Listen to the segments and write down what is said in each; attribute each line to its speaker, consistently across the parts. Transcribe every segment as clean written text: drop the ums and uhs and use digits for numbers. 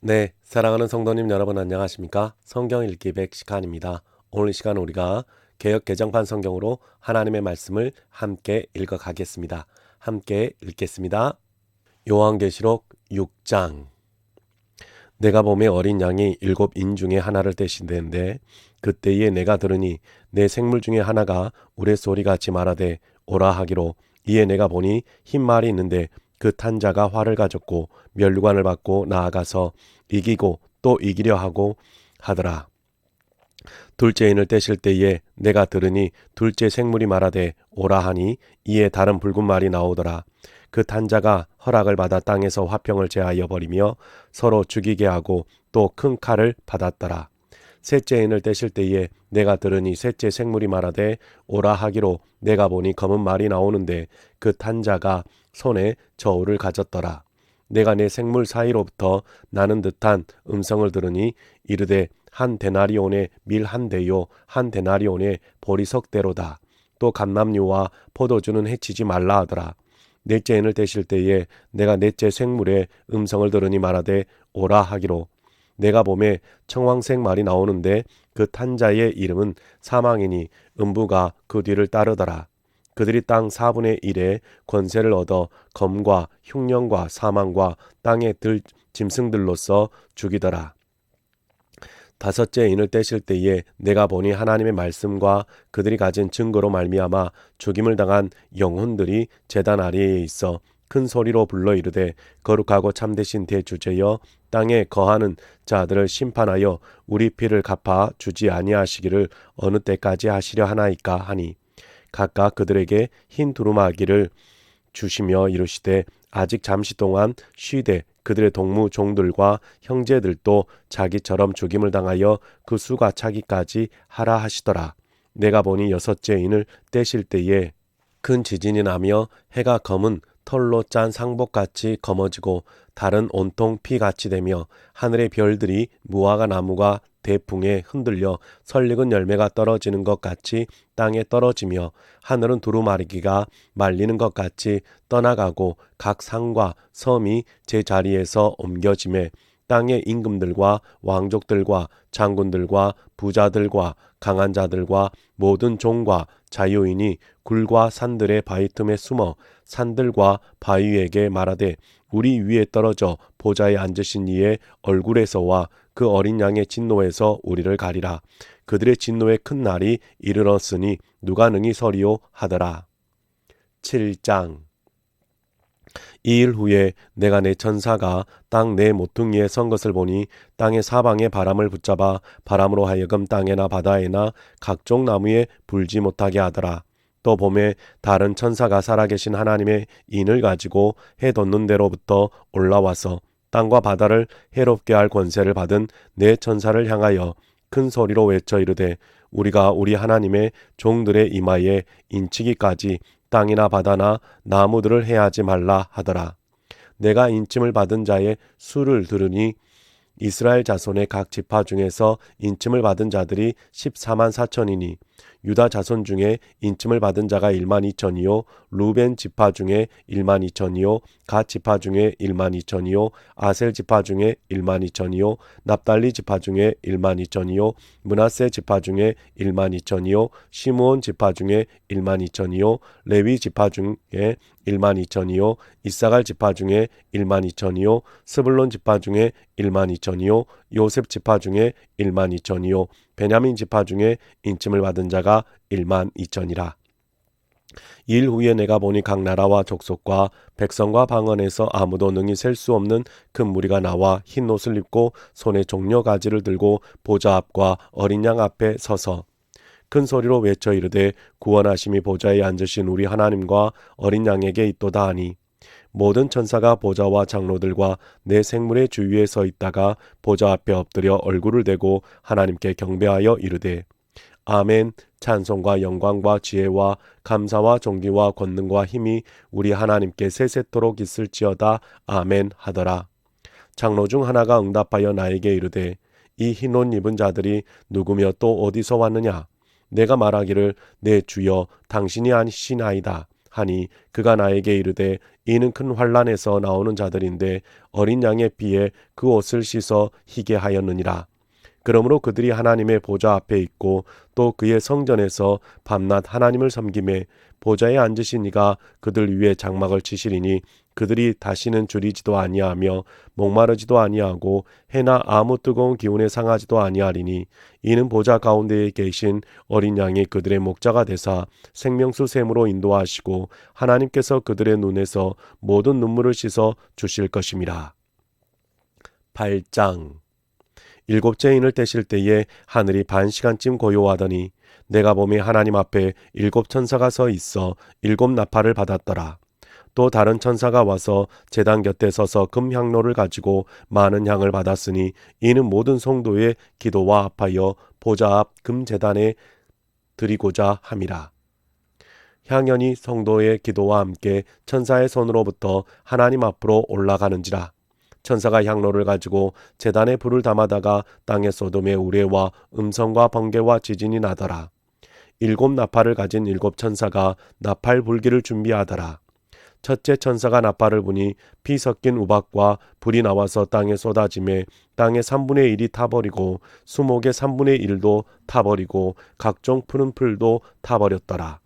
Speaker 1: 네, 사랑하는 성도님 여러분 안녕하십니까? 성경 읽기 100시간입니다. 오늘 이 시간 우리가 개역 개정판 성경으로 하나님의 말씀을 함께 읽어가겠습니다. 함께 읽겠습니다. 요한계시록 6장. 내가 봄에 어린 양이 7인 중에 하나를 떼신대는데 그때에 내가 들으니 내 생물 중에 하나가 우레소리같이 말하되 오라 하기로 이에 내가 보니 흰 말이 있는데 그 탄 자가 활을 가졌고 면류관을 받고 나아가서 이기고 또 이기려 하고 하더라. 둘째 인을 떼실 때에 내가 들으니 둘째 생물이 말하되 오라 하니 이에 다른 붉은 말이 나오더라. 그 탄자가 허락을 받아 땅에서 화평을 제하여 버리며 서로 죽이게 하고 또 큰 칼을 받았더라. 셋째 인을 떼실 때에 내가 들으니 셋째 생물이 말하되 오라 하기로 내가 보니 검은 말이 나오는데 그 탄자가 손에 저울을 가졌더라. 내가 내 생물 사이로부터 나는 듯한 음성을 들으니 이르되 한 데나리온의 밀 한 대요 한 데나리온의 보리석대로다. 또 감람류와 포도주는 해치지 말라 하더라. 넷째 인을 떼실 때에 내가 넷째 생물의 음성을 들으니 말하되 오라 하기로 내가 봄에 청황색 말이 나오는데 그 탄자의 이름은 사망이니 음부가 그 뒤를 따르더라. 그들이 땅 4분의 1의 권세를 얻어 검과 흉년과 사망과 땅의 짐승들로서 죽이더라. 다섯째 인을 떼실 때에 내가 보니 하나님의 말씀과 그들이 가진 증거로 말미암아 죽임을 당한 영혼들이 제단 아래에 있어 큰 소리로 불러 이르되 거룩하고 참되신 대주제여 땅에 거하는 자들을 심판하여 우리 피를 갚아 주지 아니하시기를 어느 때까지 하시려 하나이까 하니 각각 그들에게 흰 두루마기를 주시며 이르시되 아직 잠시 동안 쉬되 그들의 동무 종들과 형제들도 자기처럼 죽임을 당하여 그 수가 차기까지 하라 하시더라. 내가 보니 여섯째 인을 떼실 때에 큰 지진이 나며 해가 검은 털로 짠 상복같이 검어지고 달은 온통 피같이 되며 하늘의 별들이 무화과 나무가 대풍에 흔들려 설익은 열매가 떨어지는 것 같이 땅에 떨어지며 하늘은 두루마리기가 말리는 것 같이 떠나가고 각 상과 섬이 제 자리에서 옮겨지매 땅의 임금들과 왕족들과 장군들과 부자들과 강한 자들과 모든 종과 자유인이 굴과 산들의 바위 틈에 숨어 산들과 바위에게 말하되 우리 위에 떨어져 보좌에 앉으신 이의 얼굴에서와 그 어린 양의 진노에서 우리를 가리라. 그들의 진노의 큰 날이 이르렀으니 누가 능히 서리오 하더라. 7장. 이 일 후에 내가 내 천사가 땅 내 모퉁이에 선 것을 보니 땅의 사방에 바람을 붙잡아 바람으로 하여금 땅에나 바다에나 각종 나무에 불지 못하게 하더라. 또 봄에 다른 천사가 살아계신 하나님의 인을 가지고 해 돋는 데로부터 올라와서 땅과 바다를 해롭게 할 권세를 받은 내 천사를 향하여 큰 소리로 외쳐 이르되 우리가 우리 하나님의 종들의 이마에 인치기까지 땅이나 바다나 나무들을 해하지 말라 하더라. 내가 인침을 받은 자의 수를 들으니 이스라엘 자손의 각 지파 중에서 인침을 받은 자들이 14만 4천이니 유다 자손 중에 인침을 받은 자가 1만 2천이요 루벤 지파 중에 1만 2천이요 갓 지파 중에 1만 2천이요 아셀 지파 중에 1만 2천이요 납달리 지파 중에 1만 2천이요 므낫세 지파 중에 1만 2천이요 시므온 지파 중에 1만 2천이요 레위 지파 중에 1만 2천이요 이사갈 지파 중에 1만 2천이요 스불론 지파 중에 1만 2천이요 요셉 지파 중에 1만 2천이요 베냐민 지파 중에 인침을 받은 자가 1만 2천이라. 일 후에 내가 보니 각 나라와 족속과 백성과 방언에서 아무도 능히 셀 수 없는 큰 무리가 나와 흰 옷을 입고 손에 종려 가지를 들고 보좌 앞과 어린 양 앞에 서서 큰 소리로 외쳐 이르되 구원하심이 보좌에 앉으신 우리 하나님과 어린 양에게 있도다 하니 모든 천사가 보좌와 장로들과 내 생물의 주위에 서 있다가 보좌 앞에 엎드려 얼굴을 대고 하나님께 경배하여 이르되 아멘. 찬송과 영광과 지혜와 감사와 존귀와 권능과 힘이 우리 하나님께 세세토록 있을지어다. 아멘 하더라. 장로 중 하나가 응답하여 나에게 이르되 이 흰 옷 입은 자들이 누구며 또 어디서 왔느냐? 내가 말하기를 내 주여 당신이 아니시나이다 하니 그가 나에게 이르되 이는 큰 환란에서 나오는 자들인데 어린 양의 피에 그 옷을 씻어 희게 하였느니라. 그러므로 그들이 하나님의 보좌 앞에 있고 또 그의 성전에서 밤낮 하나님을 섬기매 보좌에 앉으신 이가 그들 위에 장막을 치시리니 그들이 다시는 줄이지도 아니하며 목마르지도 아니하고 해나 아무 뜨거운 기운에 상하지도 아니하리니 이는 보좌 가운데에 계신 어린 양이 그들의 목자가 되사 생명수 샘으로 인도하시고 하나님께서 그들의 눈에서 모든 눈물을 씻어 주실 것임이라. 8장. 일곱째 인을 떼실 때에 하늘이 반시간쯤 고요하더니 내가 보매 하나님 앞에 일곱 천사가 서 있어 일곱 나팔을 받았더라. 또 다른 천사가 와서 제단 곁에 서서 금향로를 가지고 많은 향을 받았으니 이는 모든 성도의 기도와 합하여 보좌 앞 금제단에 드리고자 함이라. 향연이 성도의 기도와 함께 천사의 손으로부터 하나님 앞으로 올라가는지라. 천사가 향로를 가지고 제단에 불을 담아다가 땅에 쏟음에 우레와 음성과 번개와 지진이 나더라. 일곱 나팔을 가진 일곱 천사가 나팔 불기를 준비하더라. 첫째 천사가 나팔을 부니 피 섞인 우박과 불이 나와서 땅에 쏟아짐에 땅의 3분의 1이 타버리고 수목의 3분의 1도 타버리고 각종 푸른 풀도 타버렸더라.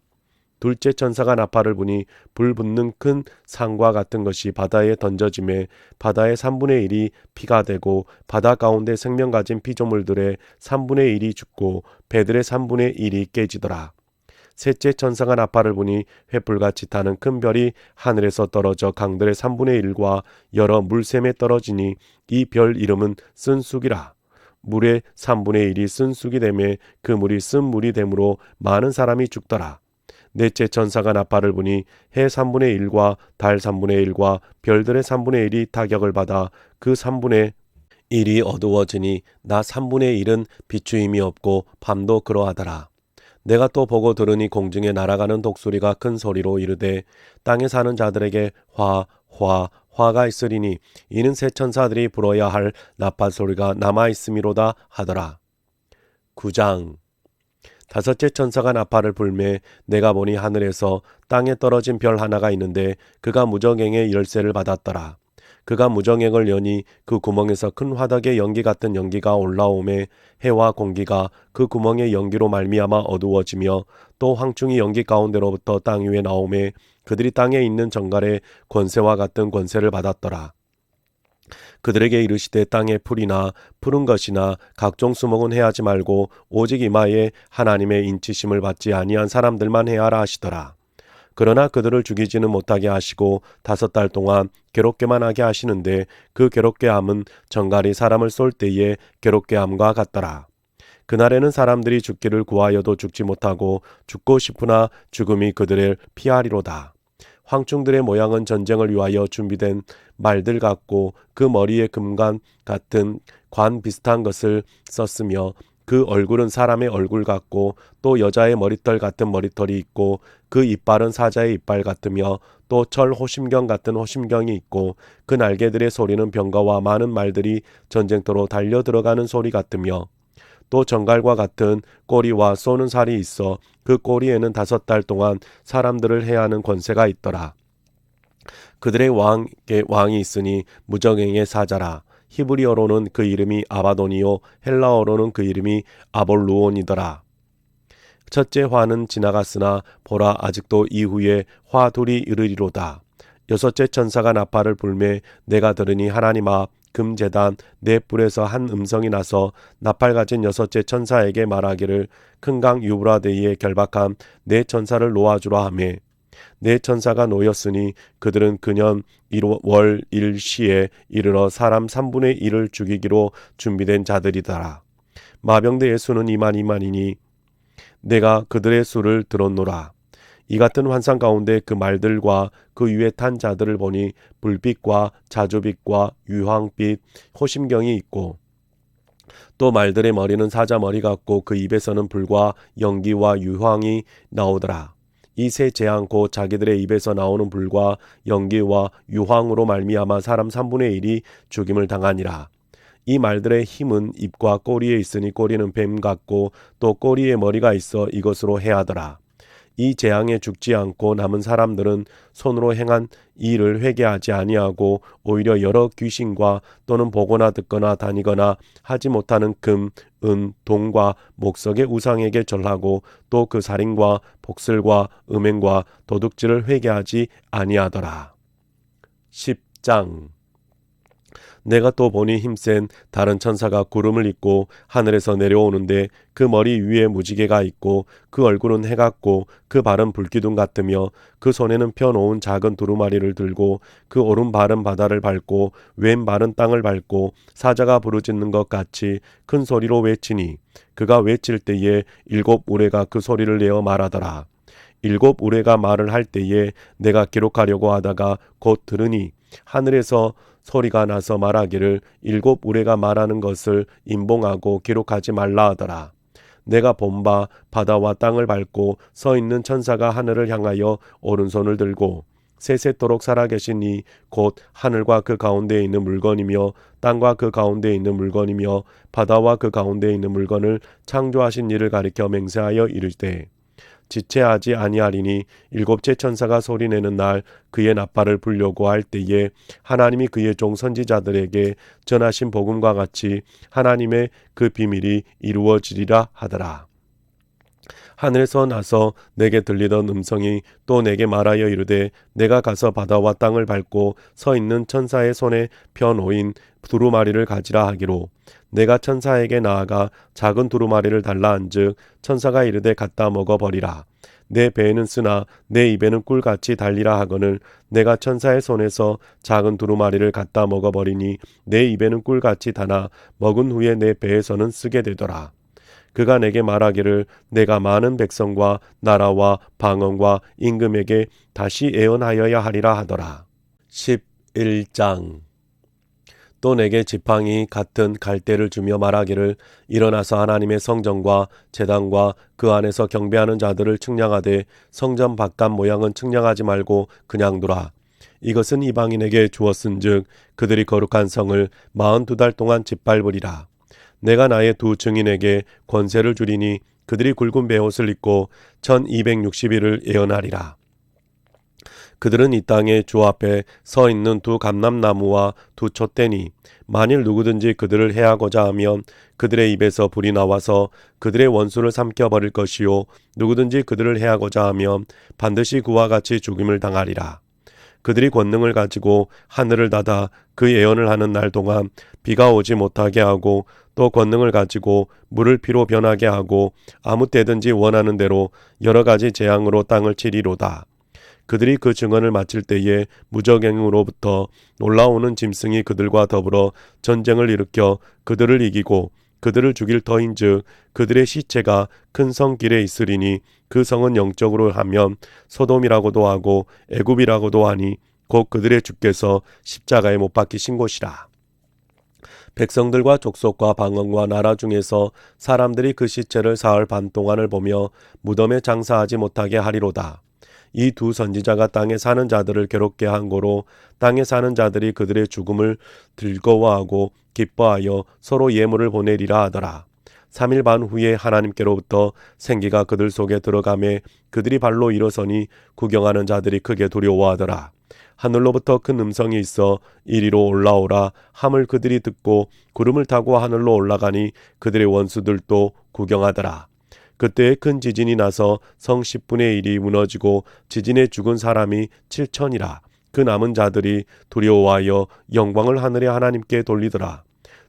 Speaker 1: 둘째 천사가 나팔을 부니 불 붙는 큰 상과 같은 것이 바다에 던져짐에 바다의 3분의 1이 피가 되고 바다 가운데 생명 가진 피조물들의 3분의 1이 죽고 배들의 3분의 1이 깨지더라. 셋째 천사가 나팔을 부니 횃불같이 타는 큰 별이 하늘에서 떨어져 강들의 3분의 1과 여러 물샘에 떨어지니 이 별 이름은 쓴쑥이라. 물의 3분의 1이 쓴쑥이 되매 그 물이 쓴 물이 되므로 많은 사람이 죽더라. 넷째 천사가 나팔을 부니 해 3분의 1과 달 3분의 1과 별들의 3분의 1이 타격을 받아 그 3분의 1이 어두워지니 나 3분의 1은 비추임이 없고 밤도 그러하더라. 내가 또 보고 들으니 공중에 날아가는 독수리가 큰 소리로 이르되 땅에 사는 자들에게 화가 있으리니 이는 새 천사들이 불어야 할 나팔 소리가 남아 있음이로다 하더라. 9장. 다섯째 천사가 나팔을 불매 내가 보니 하늘에서 땅에 떨어진 별 하나가 있는데 그가 무저갱의 열쇠를 받았더라. 그가 무저갱을 여니 그 구멍에서 큰 화덕의 연기 같은 연기가 올라오매 해와 공기가 그 구멍의 연기로 말미암아 어두워지며 또 황충이 연기 가운데로부터 땅 위에 나오매 그들이 땅에 있는 정갈의 권세와 같은 권세를 받았더라. 그들에게 이르시되 땅의 풀이나 푸른 것이나 각종 수목은 해하지 말고 오직 이마에 하나님의 인치심을 받지 아니한 사람들만 해하라 하시더라. 그러나 그들을 죽이지는 못하게 하시고 5달 동안 괴롭게만 하게 하시는데 그 괴롭게 함은 정갈이 사람을 쏠 때의 괴롭게 함과 같더라. 그날에는 사람들이 죽기를 구하여도 죽지 못하고 죽고 싶으나 죽음이 그들을 피하리로다. 황충들의 모양은 전쟁을 위하여 준비된 말들 같고 그 머리에 금관 같은 관 비슷한 것을 썼으며 그 얼굴은 사람의 얼굴 같고 또 여자의 머리털 같은 머리털이 있고 그 이빨은 사자의 이빨 같으며 또 철 호심경 같은 호심경이 있고 그 날개들의 소리는 병거와 많은 말들이 전쟁터로 달려 들어가는 소리 같으며 또 정갈과 같은 꼬리와 쏘는 살이 있어 그 꼬리에는 5달 동안 사람들을 해하는 권세가 있더라. 그들의 왕이 있으니 무저갱의 사자라. 히브리어로는 그 이름이 아바돈이요 헬라어로는 그 이름이 아볼루온이더라. 첫째 화는 지나갔으나 보라 아직도 이후에 화 둘이 이르리로다. 여섯째 천사가 나팔을 불매 내가 들으니 하나님 앞 금제단 네 뿔에서 한 음성이 나서 나팔 가진 여섯째 천사에게 말하기를 큰 강 유브라데에 결박한 네 천사를 놓아주라 하매 네 천사가 놓였으니 그들은 그년 1월 1시에 이르러 사람 3분의 1을 죽이기로 준비된 자들이더라. 마병대의 수는 2만이니 내가 그들의 수를 들었노라. 이 같은 환상 가운데 그 말들과 그 위에 탄 자들을 보니 불빛과 자주빛과 유황빛 호심경이 있고 또 말들의 머리는 사자 머리 같고 그 입에서는 불과 연기와 유황이 나오더라. 이 세 재앙 곧 자기들의 입에서 나오는 불과 연기와 유황으로 말미암아 사람 3분의 1이 죽임을 당하니라. 이 말들의 힘은 입과 꼬리에 있으니 꼬리는 뱀 같고 또 꼬리에 머리가 있어 이것으로 해하더라. 이 재앙에 죽지 않고 남은 사람들은 손으로 행한 일을 회개하지 아니하고 오히려 여러 귀신과 또는 보거나 듣거나 다니거나 하지 못하는 금, 은, 동과 목석의 우상에게 절하고 또 그 살인과 복슬과 음행과 도둑질을 회개하지 아니하더라. 10장. 내가 또 보니 힘센 다른 천사가 구름을 입고 하늘에서 내려오는데 그 머리 위에 무지개가 있고 그 얼굴은 해 같고 그 발은 불기둥 같으며 그 손에는 펴놓은 작은 두루마리를 들고 그 오른발은 바다를 밟고 왼발은 땅을 밟고 사자가 부르짖는 것 같이 큰 소리로 외치니 그가 외칠 때에 7 우레가 그 소리를 내어 말하더라. 7 우레가 말을 할 때에 내가 기록하려고 하다가 곧 들으니 하늘에서 소리가 나서 말하기를 7 우레가 말하는 것을 임봉하고 기록하지 말라 하더라. 내가 본 바 바다와 땅을 밟고 서 있는 천사가 하늘을 향하여 오른손을 들고 세세토록 살아계신 이 곧 하늘과 그 가운데에 있는 물건이며 땅과 그 가운데에 있는 물건이며 바다와 그 가운데에 있는 물건을 창조하신 이를 가리켜 맹세하여 이르되 지체하지 아니하리니 7째 천사가 소리내는 날 그의 나팔을 불려고 할 때에 하나님이 그의 종 선지자들에게 전하신 복음과 같이 하나님의 그 비밀이 이루어지리라 하더라. 하늘에서 나서 내게 들리던 음성이 또 내게 말하여 이르되 내가 가서 바다와 땅을 밟고 서 있는 천사의 손에 펴놓인 두루마리를 가지라 하기로 내가 천사에게 나아가 작은 두루마리를 달라 한즉 천사가 이르되 갖다 먹어버리라. 내 배에는 쓰나 내 입에는 꿀같이 달리라 하거늘 내가 천사의 손에서 작은 두루마리를 갖다 먹어버리니 내 입에는 꿀같이 다나 먹은 후에 내 배에서는 쓰게 되더라. 그가 내게 말하기를 내가 많은 백성과 나라와 방언과 임금에게 다시 예언하여야 하리라 하더라. 11장. 또 내게 지팡이 같은 갈대를 주며 말하기를 일어나서 하나님의 성전과 제단과 그 안에서 경배하는 자들을 측량하되 성전 바깥 모양은 측량하지 말고 그냥 두라. 이것은 이방인에게 주었은즉 그들이 거룩한 성을 42달 동안 짓밟으리라. 내가 나의 2 증인에게 권세를 주리니 그들이 굵은 베옷을 입고 1260일을 예언하리라. 그들은 이 땅에 주 앞에 서 있는 2 감람나무와 2 촛대니 만일 누구든지 그들을 해하고자 하면 그들의 입에서 불이 나와서 그들의 원수를 삼켜버릴 것이요 누구든지 그들을 해하고자 하면 반드시 그와 같이 죽임을 당하리라. 그들이 권능을 가지고 하늘을 닫아 그 예언을 하는 날 동안 비가 오지 못하게 하고 또 권능을 가지고 물을 피로 변하게 하고 아무 때든지 원하는 대로 여러 가지 재앙으로 땅을 치리로다. 그들이 그 증언을 마칠 때에 무적행으로부터 올라오는 짐승이 그들과 더불어 전쟁을 일으켜 그들을 이기고 그들을 죽일 터인즉 그들의 시체가 큰 성 길에 있으리니 그 성은 영적으로 하면 소돔이라고도 하고 애굽이라고도 하니 곧 그들의 주께서 십자가에 못 박히신 곳이라. 백성들과 족속과 방언과 나라 중에서 사람들이 그 시체를 사흘 반 동안을 보며 무덤에 장사하지 못하게 하리로다. 이 2 선지자가 땅에 사는 자들을 괴롭게 한 고로 땅에 사는 자들이 그들의 죽음을 즐거워하고 기뻐하여 서로 예물을 보내리라 하더라. 3일 반 후에 하나님께로부터 생기가 그들 속에 들어가매 그들이 발로 일어서니 구경하는 자들이 크게 두려워하더라. 하늘로부터 큰 음성이 있어 이리로 올라오라 함을 그들이 듣고 구름을 타고 하늘로 올라가니 그들의 원수들도 구경하더라. 그때에 큰 지진이 나서 성 10분의 1이 무너지고 지진에 죽은 사람이 7천이라. 그 남은 자들이 두려워하여 영광을 하늘의 하나님께 돌리더라.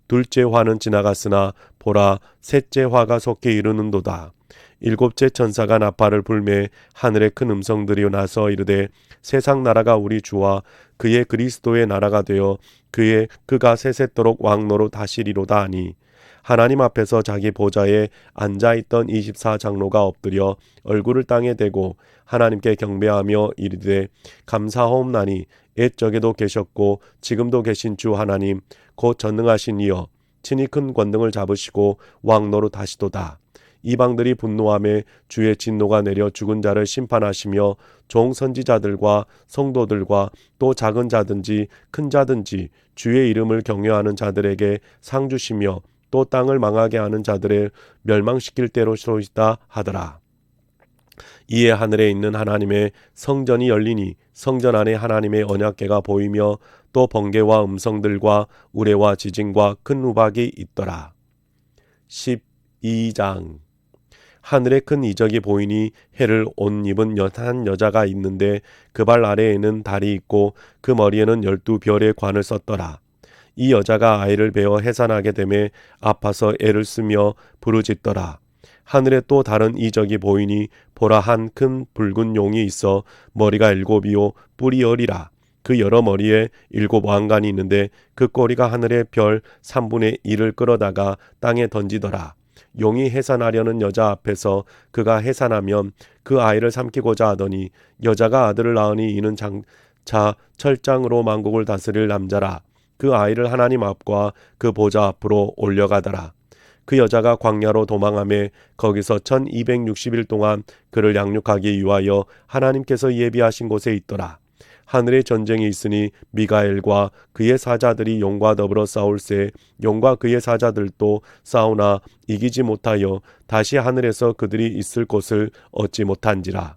Speaker 1: 둘째 화는 지나갔으나 보라 셋째 화가 속히 이르는도다. 7째 천사가 나팔을 불매 하늘에 큰 음성들이 나서 이르되 세상 나라가 우리 주와 그의 그리스도의 나라가 되어 그가 세세토록 왕노로 하시리로다 하니 하나님 앞에서 자기 보좌에 앉아있던 24장로가 엎드려 얼굴을 땅에 대고 하나님께 경배하며 이르되 감사하옵나니 옛적에도 계셨고 지금도 계신 주 하나님 곧 전능하신 이여 친히 큰 권능을 잡으시고 왕노릇 하시도다. 이방들이 분노하며 주의 진노가 내려 죽은 자를 심판하시며 종 선지자들과 성도들과 또 작은 자든지 큰 자든지 주의 이름을 경외하는 자들에게 상 주시며 또 땅을 망하게 하는 자들을 멸망시킬 때로 소이다 하더라. 이에 하늘에 있는 하나님의 성전이 열리니 성전 안에 하나님의 언약궤가 보이며 또 번개와 음성들과 우레와 지진과 큰 우박이 있더라. 12장. 하늘에 큰 이적이 보이니 해를 옷 입은 한 여자가 있는데 그 발 아래에는 달이 있고 그 머리에는 12별의 관을 썼더라. 이 여자가 아이를 베어 해산하게 되매 아파서 애를 쓰며 부르짖더라. 하늘에 또 다른 이적이 보이니 보라 한 큰 붉은 용이 있어 머리가 7이요 뿔이 10이라. 그 여러 머리에 7 왕관이 있는데 그 꼬리가 하늘의 별 3분의 1을 끌어다가 땅에 던지더라. 용이 해산하려는 여자 앞에서 그가 해산하면 그 아이를 삼키고자 하더니 여자가 아들을 낳으니 이는 장차 철장으로 만국을 다스릴 남자라. 그 아이를 하나님 앞과 그 보좌 앞으로 올려가더라. 그 여자가 광야로 도망하며 거기서 1260일 동안 그를 양육하기 위하여 하나님께서 예비하신 곳에 있더라. 하늘에 전쟁이 있으니 미가엘과 그의 사자들이 용과 더불어 싸울새 용과 그의 사자들도 싸우나 이기지 못하여 다시 하늘에서 그들이 있을 곳을 얻지 못한지라.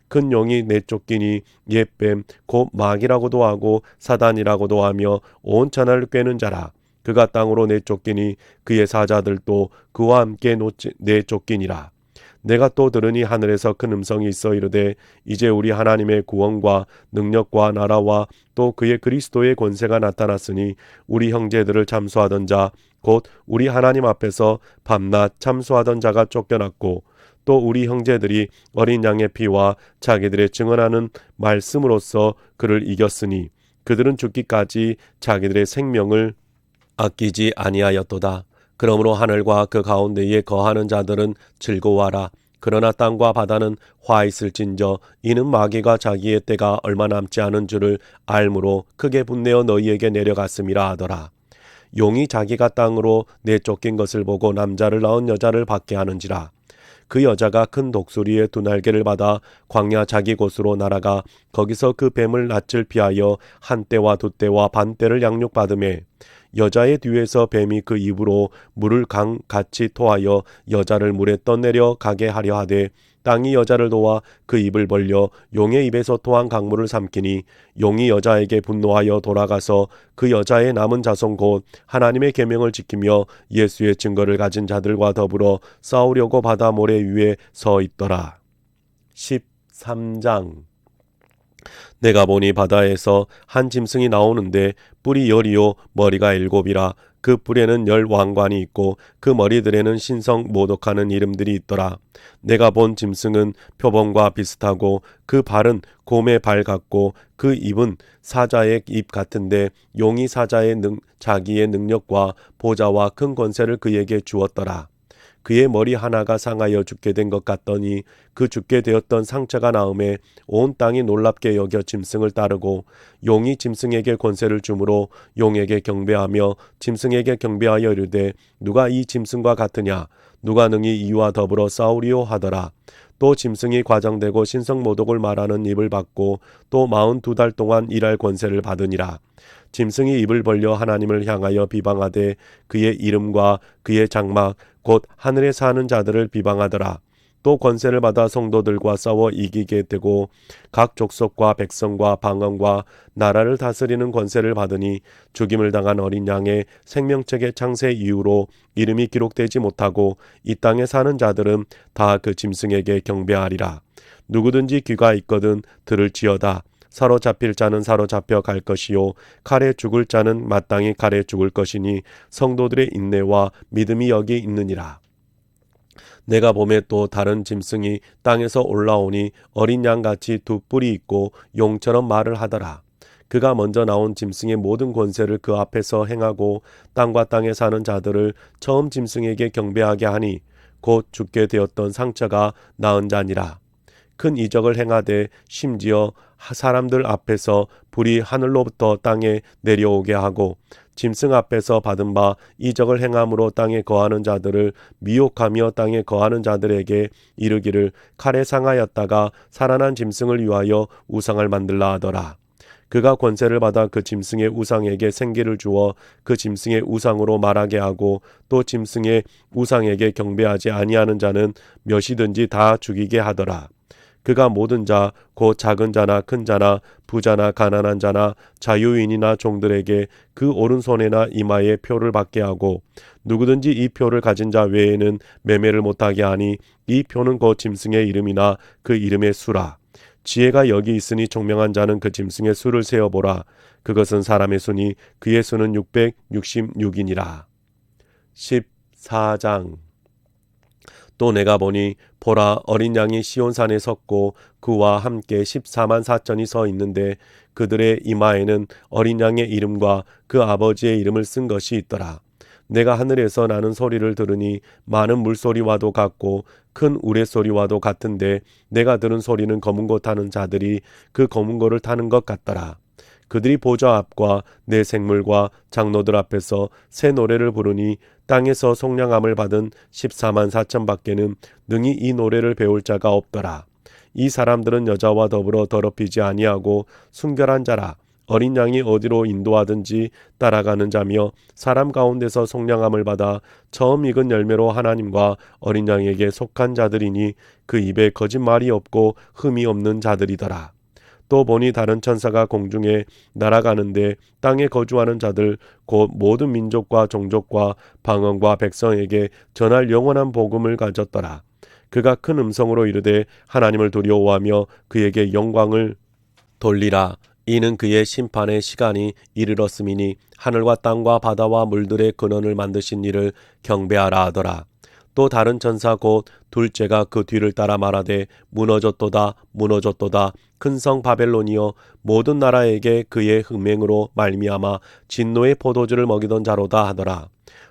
Speaker 1: 큰 용이 내쫓기니 옛뱀 곧 마귀라고도 하고 사단이라고도 하며 온 천하를 꿰는 자라. 그가 땅으로 내쫓기니 그의 사자들도 그와 함께 내쫓기니라. 내가 또 들으니 하늘에서 큰 음성이 있어 이르되 이제 우리 하나님의 구원과 능력과 나라와 또 그의 그리스도의 권세가 나타났으니 우리 형제들을 참수하던 자 곧 우리 하나님 앞에서 밤낮 참수하던 자가 쫓겨났고 또 우리 형제들이 어린 양의 피와 자기들의 증언하는 말씀으로써 그를 이겼으니 그들은 죽기까지 자기들의 생명을 아끼지 아니하였도다. 그러므로 하늘과 그 가운데에 거하는 자들은 즐거워하라. 그러나 땅과 바다는 화 있을진저 이는 마귀가 자기의 때가 얼마 남지 않은 줄을 알므로 크게 분내어 너희에게 내려갔음이라 하더라. 용이 자기가 땅으로 내쫓긴 것을 보고 남자를 낳은 여자를 받게 하는지라. 그 여자가 큰 독수리의 2날개를 받아 광야 자기 곳으로 날아가 거기서 그 뱀을 낯을 피하여 한 떼와 2떼와 반 떼를 양육받으매 여자의 뒤에서 뱀이 그 입으로 물을 강같이 토하여 여자를 물에 떠내려 가게 하려 하되 땅이 여자를 도와 그 입을 벌려 용의 입에서 토한 강물을 삼키니 용이 여자에게 분노하여 돌아가서 그 여자의 남은 자손 곧 하나님의 계명을 지키며 예수의 증거를 가진 자들과 더불어 싸우려고 바다 모래 위에 서 있더라. 13장. 내가 보니 바다에서 한 짐승이 나오는데 뿔이 10이요 머리가 7이라. 그 뿔에는 10 왕관이 있고 그 머리들에는 신성 모독하는 이름들이 있더라. 내가 본 짐승은 표범과 비슷하고 그 발은 곰의 발 같고 그 입은 사자의 입 같은데 용이 사자의 자기의 능력과 보좌와 큰 권세를 그에게 주었더라. 그의 머리 하나가 상하여 죽게 된 것 같더니 그 죽게 되었던 상처가 나음에 온 땅이 놀랍게 여겨 짐승을 따르고 용이 짐승에게 권세를 주므로 용에게 경배하며 짐승에게 경배하여 이르되 누가 이 짐승과 같으냐 누가 능히 이와 더불어 싸우리요 하더라. 또 짐승이 과장되고 신성모독을 말하는 입을 받고 또 42달 동안 일할 권세를 받으니라. 짐승이 입을 벌려 하나님을 향하여 비방하되 그의 이름과 그의 장막 곧 하늘에 사는 자들을 비방하더라. 또 권세를 받아 성도들과 싸워 이기게 되고 각 족속과 백성과 방언과 나라를 다스리는 권세를 받으니 죽임을 당한 어린 양의 생명책의 창세 이후로 이름이 기록되지 못하고 이 땅에 사는 자들은 다 그 짐승에게 경배하리라. 누구든지 귀가 있거든 들을지어다. 사로잡힐 자는 사로잡혀 갈 것이요 칼에 죽을 자는 마땅히 칼에 죽을 것이니 성도들의 인내와 믿음이 여기 있느니라. 내가 봄에 또 다른 짐승이 땅에서 올라오니 어린 양같이 2 뿔이 있고 용처럼 말을 하더라. 그가 먼저 나온 짐승의 모든 권세를 그 앞에서 행하고 땅과 땅에 사는 자들을 처음 짐승에게 경배하게 하니 곧 죽게 되었던 상처가 나은 자니라. 큰 이적을 행하되 심지어 사람들 앞에서 불이 하늘로부터 땅에 내려오게 하고 짐승 앞에서 받은 바 이적을 행함으로 땅에 거하는 자들을 미혹하며 땅에 거하는 자들에게 이르기를 칼에 상하였다가 살아난 짐승을 위하여 우상을 만들라 하더라. 그가 권세를 받아 그 짐승의 우상에게 생기를 주어 그 짐승의 우상으로 말하게 하고 또 짐승의 우상에게 경배하지 아니하는 자는 몇이든지 다 죽이게 하더라. 그가 모든 자 곧 작은 자나 큰 자나 부자나 가난한 자나 자유인이나 종들에게 그 오른손에나 이마에 표를 받게 하고 누구든지 이 표를 가진 자 외에는 매매를 못하게 하니 이 표는 곧 짐승의 이름이나 그 이름의 수라. 지혜가 여기 있으니 총명한 자는 그 짐승의 수를 세어보라. 그것은 사람의 수니 그의 수는 666이니라. 14장. 또 내가 보니 보라 어린 양이 시온산에 섰고 그와 함께 14만 4천이 서 있는데 그들의 이마에는 어린 양의 이름과 그 아버지의 이름을 쓴 것이 있더라. 내가 하늘에서 나는 소리를 들으니 많은 물소리와도 같고 큰 우레소리와도 같은데 내가 들은 소리는 검은 고 타는 자들이 그 검은 고를 타는 것 같더라. 그들이 보좌 앞과 내 생물과 장로들 앞에서 새 노래를 부르니 땅에서 속량함을 받은 14만 4천 밖에는 능히 이 노래를 배울 자가 없더라. 이 사람들은 여자와 더불어 더럽히지 아니하고 순결한 자라. 어린 양이 어디로 인도하든지 따라가는 자며 사람 가운데서 속량함을 받아 처음 익은 열매로 하나님과 어린 양에게 속한 자들이니 그 입에 거짓말이 없고 흠이 없는 자들이더라. 또 보니 다른 천사가 공중에 날아가는데 땅에 거주하는 자들 곧 모든 민족과 종족과 방언과 백성에게 전할 영원한 복음을 가졌더라. 그가 큰 음성으로 이르되 하나님을 두려워하며 그에게 영광을 돌리라. 이는 그의 심판의 시간이 이르렀음이니 하늘과 땅과 바다와 물들의 근원을 만드신 이를 경배하라 하더라. 또 다른 천사 곧 둘째가 그 뒤를 따라 말하되 무너졌도다 무너졌도다 큰 성 바벨론이여 모든 나라에게 그의 흠행으로 말미암아 진노의 포도주를 먹이던 자로다 하더라.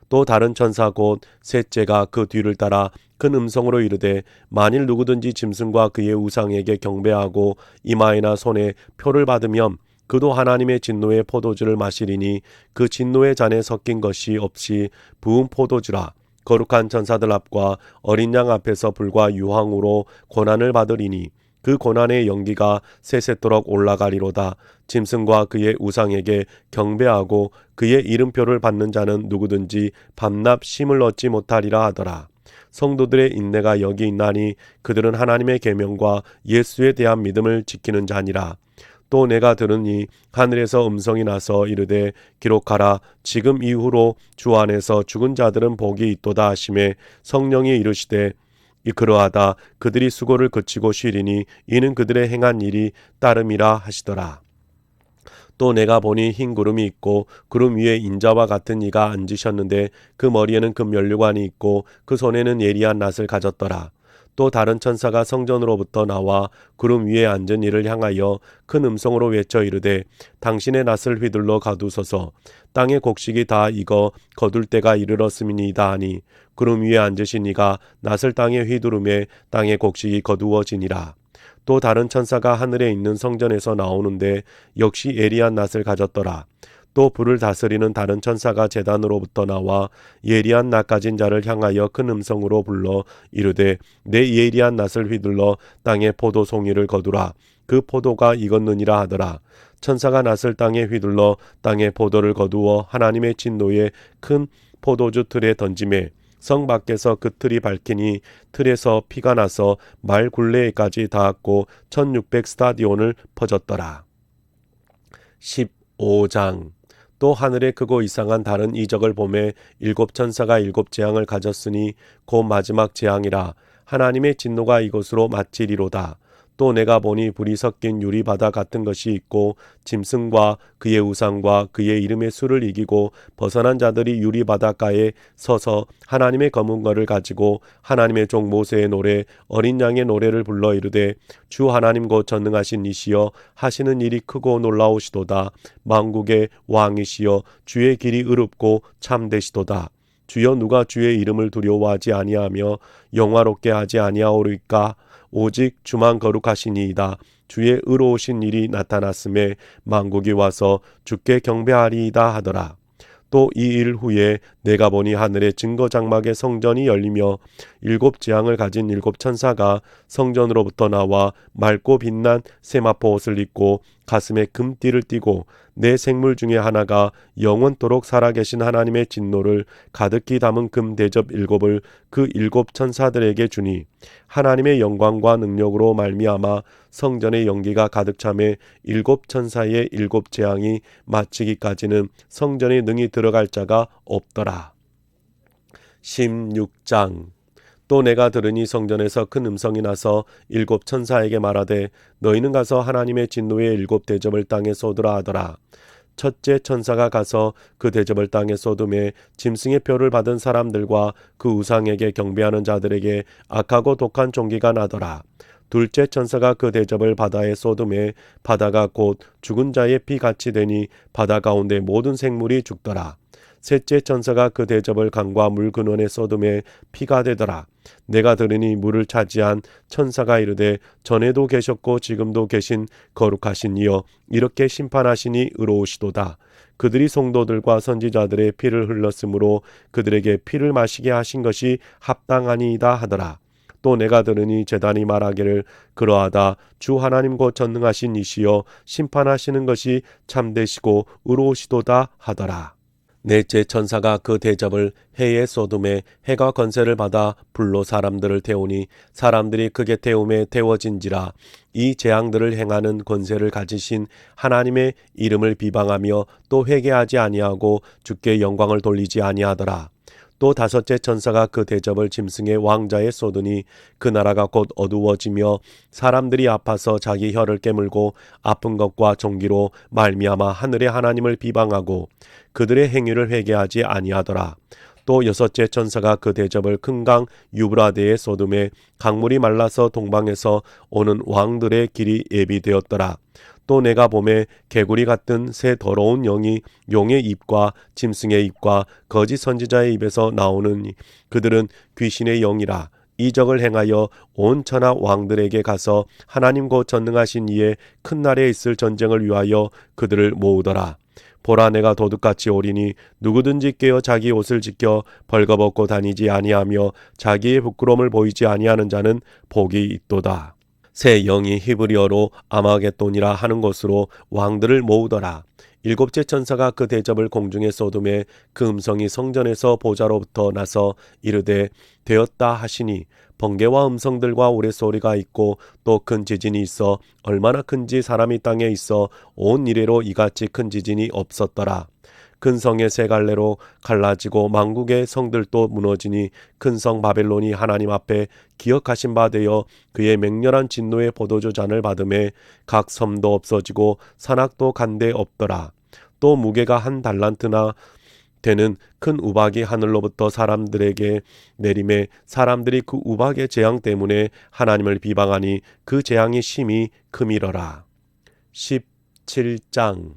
Speaker 1: 또 다른 천사 곧 셋째가 그 뒤를 따라 큰 음성으로 이르되 만일 누구든지 짐승과 그의 우상에게 경배하고 이마에나 손에 표를 받으면 그도 하나님의 진노의 포도주를 마시리니 그 진노의 잔에 섞인 것이 없이 부은 포도주라. 거룩한 천사들 앞과 어린 양 앞에서 불과 유황으로 고난을 받으리니 그 고난의 연기가 세세토록 올라가리로다. 짐승과 그의 우상에게 경배하고 그의 이름표를 받는 자는 누구든지 밤낮 쉼을 얻지 못하리라 하더라. 성도들의 인내가 여기 있나니 그들은 하나님의 계명과 예수에 대한 믿음을 지키는 자니라. 또 내가 들으니 하늘에서 음성이 나서 이르되 기록하라. 지금 이후로 주 안에서 죽은 자들은 복이 있도다 하시매 성령이 이르시되 그러하다. 그들이 수고를 그치고 쉬리니 이는 그들의 행한 일이 따름이라 하시더라. 또 내가 보니 흰 구름이 있고 구름 위에 인자와 같은 이가 앉으셨는데 그 머리에는 금 면류관이 있고 그 손에는 예리한 낫을 가졌더라. 또 다른 천사가 성전으로부터 나와 구름 위에 앉은 이를 향하여 큰 음성으로 외쳐 이르되 당신의 낫을 휘둘러 가두소서. 땅의 곡식이 다 익어 거둘 때가 이르렀음이니이다 하니 구름 위에 앉으신 이가 낫을 땅에 휘두르매 땅의 곡식이 거두어지니라. 또 다른 천사가 하늘에 있는 성전에서 나오는데 역시 예리한 낫을 가졌더라. 또 불을 다스리는 다른 천사가 제단으로부터 나와 예리한 낫 가진 자를 향하여 큰 음성으로 불러 이르되 내 예리한 낫을 휘둘러 땅에 포도 송이를 거두라. 그 포도가 익었느니라 하더라. 천사가 낫을 땅에 휘둘러 땅에 포도를 거두어 하나님의 진노의 큰 포도주 틀에 던지매 성 밖에서 그 틀이 밝히니 틀에서 피가 나서 말 굴레에까지 닿았고 1600 스타디온을 퍼졌더라. 15장. 또 하늘에 크고 이상한 다른 이적을 보매 일곱 천사가 일곱 재앙을 가졌으니 곧 마지막 재앙이라. 하나님의 진노가 이곳으로 마치리로다. 또 내가 보니 불이 섞인 유리바다 같은 것이 있고 짐승과 그의 우상과 그의 이름의 수를 이기고 벗어난 자들이 유리바닷가에 서서 하나님의 검은 거를 가지고 하나님의 종 모세의 노래 어린 양의 노래를 불러 이르되 주 하나님 곧 전능하신 이시여 하시는 일이 크고 놀라우시도다. 만국의 왕이시여 주의 길이 의롭고 참되시도다. 주여 누가 주의 이름을 두려워하지 아니하며 영화롭게 하지 아니하오리까. 오직 주만 거룩하시니이다. 주의 의로우신 일이 나타났음에 만국이 와서 주께 경배하리이다 하더라. 또 이 일 후에 내가 보니 하늘의 증거 장막의 성전이 열리며 일곱 재앙을 가진 일곱 천사가 성전으로부터 나와 맑고 빛난 세마포 옷을 입고 가슴에 금띠를 띠고 내 생물 중에 하나가 영원토록 살아계신 하나님의 진노를 가득히 담은 금 대접 7을 그 7 천사들에게 주니 하나님의 영광과 능력으로 말미암아 성전의 연기가 가득 차매 7 천사의 7 재앙이 마치기까지는 성전에 능히 들어갈 자가 없더라. 16장. 또 내가 들으니 성전에서 큰 음성이 나서 7 천사에게 말하되 너희는 가서 하나님의 진노의 7 대접을 땅에 쏟으라 하더라. 첫째 천사가 가서 그 대접을 땅에 쏟음에 짐승의 표를 받은 사람들과 그 우상에게 경배하는 자들에게 악하고 독한 종기가 나더라. 둘째 천사가 그 대접을 바다에 쏟음에 바다가 곧 죽은 자의 피같이 되니 바다 가운데 모든 생물이 죽더라. 셋째 천사가 그 대접을 강과 물 근원에 쏟음에 피가 되더라. 내가 들으니 물을 차지한 천사가 이르되 전에도 계셨고 지금도 계신 거룩하신 이여 이렇게 심판하시니 의로우시도다. 그들이 성도들과 선지자들의 피를 흘렸으므로 그들에게 피를 마시게 하신 것이 합당하니이다 하더라. 또 내가 들으니 제단이 말하기를 그러하다 주 하나님 곧 전능하신 이시여 심판하시는 것이 참되시고 의로우시도다 하더라. 넷째 천사가 그 대접을 해에 쏟음에 해가 권세를 받아 불로 사람들을 태우니 사람들이 크게 태움에 태워진지라. 이 재앙들을 행하는 권세를 가지신 하나님의 이름을 비방하며 또 회개하지 아니하고 주께 영광을 돌리지 아니하더라. 또 다섯째 천사가 그 대접을 짐승의 왕자에 쏟으니 그 나라가 곧 어두워지며 사람들이 아파서 자기 혀를 깨물고 아픈 것과 종기로 말미암아 하늘의 하나님을 비방하고 그들의 행위를 회개하지 아니하더라. 또 여섯째 천사가 그 대접을 큰 강 유브라데에 쏟음에 강물이 말라서 동방에서 오는 왕들의 길이 예비되었더라. 또 내가 보매 개구리 같은 새 더러운 영이 용의 입과 짐승의 입과 거짓 선지자의 입에서 나오는 그들은 귀신의 영이라. 이적을 행하여 온 천하 왕들에게 가서 하나님 곧 전능하신 이의 큰 날에 있을 전쟁을 위하여 그들을 모으더라. 보라 내가 도둑같이 오리니 누구든지 깨어 자기 옷을 지켜 벌거벗고 다니지 아니하며 자기의 부끄러움을 보이지 아니하는 자는 복이 있도다. 새 영이 히브리어로 아마겟돈이라 하는 곳으로 왕들을 모으더라. 일곱째 천사가 그 대접을 공중에 쏟음에 그 음성이 성전에서 보좌로부터 나서 이르되 되었다 하시니 번개와 음성들과 우레소리가 있고 또 큰 지진이 있어 얼마나 큰지 사람이 땅에 있어 온 이래로 이같이 큰 지진이 없었더라. 큰 성의 세 갈래로 갈라지고 만국의 성들도 무너지니 큰 성 바벨론이 하나님 앞에 기억하신 바 되어 그의 맹렬한 진노의 포도주 잔을 받음에 각 섬도 없어지고 산악도 간데 없더라. 또 무게가 1 달란트나 되는 큰 우박이 하늘로부터 사람들에게 내림에 사람들이 그 우박의 재앙 때문에 하나님을 비방하니 그 재앙이 심히 크미러라. 17장.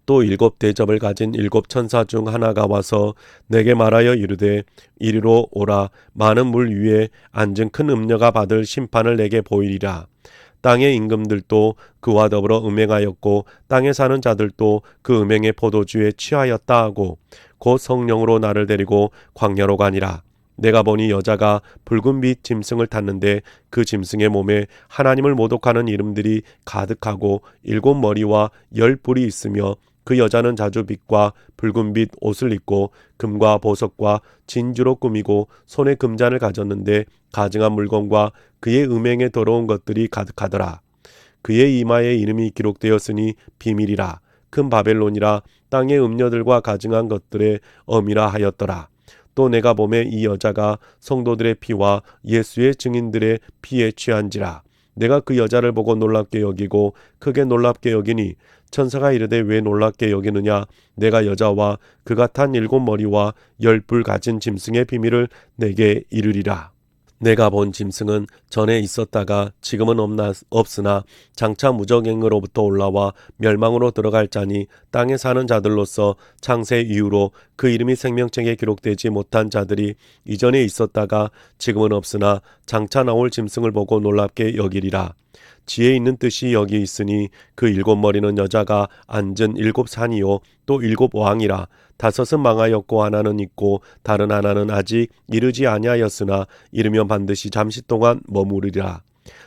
Speaker 1: 또 7 대접을 가진 7 천사 중 하나가 와서 내게 말하여 이르되 이리로 오라. 많은 물 위에 앉은 큰 음녀가 받을 심판을 내게 보이리라. 땅의 임금들도 그와 더불어 음행하였고 땅에 사는 자들도 그 음행의 포도주에 취하였다 하고 곧 성령으로 나를 데리고 광야로 가니라. 내가 보니 여자가 붉은 빛 짐승을 탔는데 그 짐승의 몸에 하나님을 모독하는 이름들이 가득하고 7 머리와 10 뿔이 있으며 그 여자는 자주 빛과 붉은빛 옷을 입고 금과 보석과 진주로 꾸미고 손에 금잔을 가졌는데 가증한 물건과 그의 음행에 더러운 것들이 가득하더라. 그의 이마에 이름이 기록되었으니 비밀이라. 큰 바벨론이라. 땅의 음녀들과 가증한 것들의 엄이라 하였더라. 또 내가 보매 이 여자가 성도들의 피와 예수의 증인들의 피에 취한지라. 내가 그 여자를 보고 놀랍게 여기고 크게 놀랍게 여기니 천사가 이르되 왜 놀랍게 여기느냐. 내가 여자와 그가 탄 7 머리와 10 뿔 가진 짐승의 비밀을 내게 이르리라. 내가 본 짐승은 전에 있었다가 지금은 없으나 장차 무적행으로부터 올라와 멸망으로 들어갈 자니 땅에 사는 자들로서 창세 이후로 그 이름이 생명책에 기록되지 못한 자들이 이전에 있었다가 지금은 없으나 장차 나올 짐승을 보고 놀랍게 여기리라. 지혜 있는 뜻이 여기 있으니 그 7 머리는 여자가 앉은 7 산이요 또 7 왕이라. 5은 망하였고 하나는 있고 다른 하나는 아직 이르지 아니하였으나 이르면 반드시 잠시 동안 머무르리라.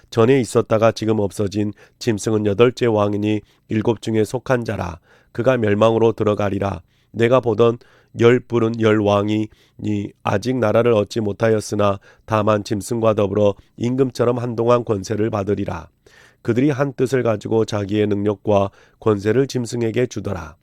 Speaker 1: 전에 있었다가 지금 없어진 짐승은 8째 왕이니 7 중에 속한 자라. 그가 멸망으로 들어가리라. 내가 보던 10뿔은 10왕이니 아직 나라를 얻지 못하였으나 다만 짐승과 더불어 임금처럼 한동안 권세를 받으리라. 그들이 한 뜻을 가지고 자기의 능력과 권세를 짐승에게 주더라.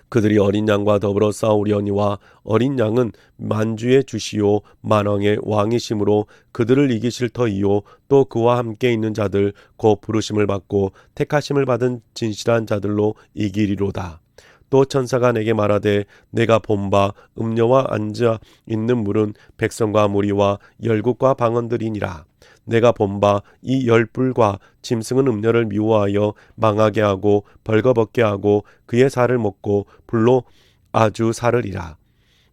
Speaker 1: 그들이 어린 양과 더불어 싸우려니와 어린 양은 만주의 주시요 만왕의 왕이심으로 그들을 이기실 터이요 또 그와 함께 있는 자들 곧 부르심을 받고 택하심을 받은 진실한 자들로 이기리로다. 또 천사가 내게 말하되 내가 본 바 음녀와 앉아 있는 물은 백성과 무리와 열국과 방언들이니라. 내가 본 바 이 10뿔과 짐승은 음녀를 미워하여 망하게 하고 벌거벗게 하고 그의 살을 먹고 불로 아주 사르리라.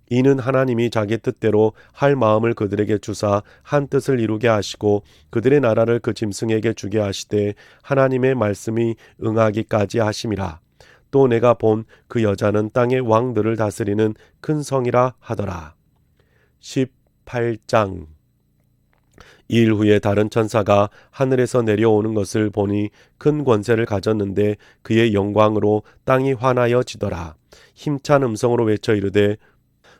Speaker 1: 이는 하나님이 자기 뜻대로 할 마음을 그들에게 주사 한 뜻을 이루게 하시고 그들의 나라를 그 짐승에게 주게 하시되 하나님의 말씀이 응하기까지 하심이라. 또 내가 본 그 여자는 땅의 왕들을 다스리는 큰 성이라 하더라. 18장. 이일 후에 다른 천사가 하늘에서 내려오는 것을 보니 큰 권세를 가졌는데 그의 영광으로 땅이 환하여 지더라. 힘찬 음성으로 외쳐 이르되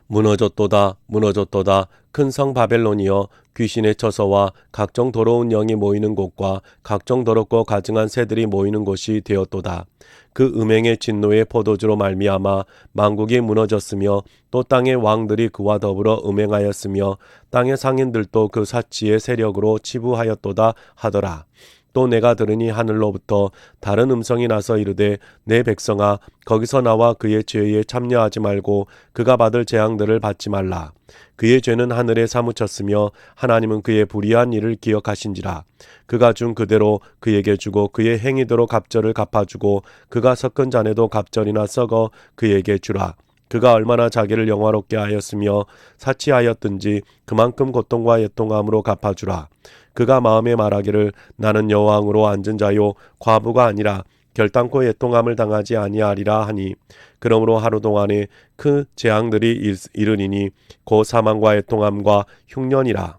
Speaker 1: 무너졌도다 무너졌도다 큰 성 바벨론이여 귀신의 처소와 각종 더러운 영이 모이는 곳과 각종 더럽고 가증한 새들이 모이는 곳이 되었도다. 그 음행의 진노의 포도주로 말미암아 만국이 무너졌으며 또 땅의 왕들이 그와 더불어 음행하였으며 땅의 상인들도 그 사치의 세력으로 치부하였도다 하더라. 또 내가 들으니 하늘로부터 다른 음성이 나서 이르되 내 백성아 거기서 나와 그의 죄에 참여하지 말고 그가 받을 재앙들을 받지 말라. 그의 죄는 하늘에 사무쳤으며 하나님은 그의 불의한 일을 기억하신지라. 그가 준 그대로 그에게 주고 그의 행위대로 갑절을 갚아주고 그가 섞은 잔에도 갑절이나 썩어 그에게 주라. 그가 얼마나 자기를 영화롭게 하였으며 사치하였든지 그만큼 고통과 애통함으로 갚아주라. 그가 마음에 말하기를 나는 여왕으로 앉은 자요 과부가 아니라 결단코 애통함을 당하지 아니하리라 하니 그러므로 하루 동안에 그 재앙들이 이르리니 곧 사망과 애통함과 흉년이라.